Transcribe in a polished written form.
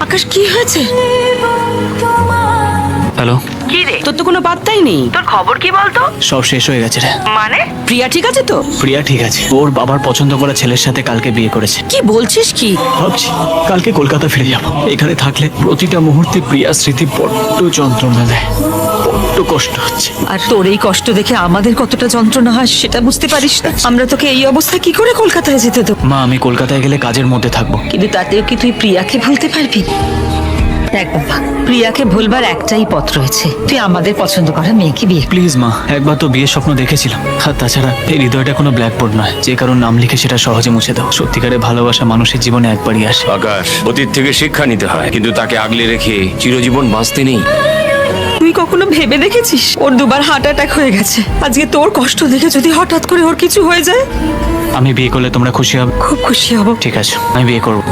আকাশ কি হয়েছে? হ্যালো, কি রে, তোর তো কোনো পাত্তাই নেই। তোর খবর কি বলতো? সব শেষ হয়ে গেছে রে। মানে? প্রিয়া ঠিক আছে তো? প্রিয়া ঠিক আছে, ওর বাবার পছন্দ করা ছেলের সাথে কালকে বিয়ে করেছে। কি বলছিস কি? ভাবছি কালকে কলকাতা ফিরে যাব। এখানে থাকলে প্রতিটা মুহূর্তে প্রিয়া স্মৃতি বড্ড যন্ত্রণা দেয়, বড্ড কষ্ট হচ্ছে। আর তোর এই কষ্ট দেখে আমাদের কতটা যন্ত্রণা হয় সেটা বুঝতে পারিস না। আমরা তোকে এই অবস্থায় কি করে কলকাতায় যেতে দেবো? মা, আমি কলকাতায় গেলে কাজের মধ্যে থাকবো। কিন্তু তাতেও কি তুই প্রিয়াকে ভুলতে পারবি? দেখ বাবা, প্রিয়াকে ভুলবার একটাই পথ রয়েছে, তুই আমাদের পছন্দ করা মেয়েকে বিয়ে কর। প্লিজ মা, একবার তো বিয়ের স্বপ্ন দেখেছিলাম। আর তাছাড়া এই হৃদয়টা কোনো ব্ল্যাকবোর্ড নয় যে কারোর নাম লিখে সেটা সহজে মুছে দাও। সত্যিকারের ভালোবাসা মানুষের জীবনে একবারই আসে। আকাশ, অতীত থেকে শিক্ষা নিতে হয়, কিন্তু তাকে আগলে রেখে চিরজীবন বাঁচতে নেই। তুই কখনো ভেবে দেখেছিস ওর দুবার হার্ট অ্যাটাক হয়ে গেছে? আজকে তোর কষ্ট দেখে যদি হঠাৎ করে ওর কিছু হয়ে যায়? আমি বিয়ে করলে তোমরা খুশি হবে? খুব খুশি হব। ঠিক আছে, আমি বিয়ে করবো।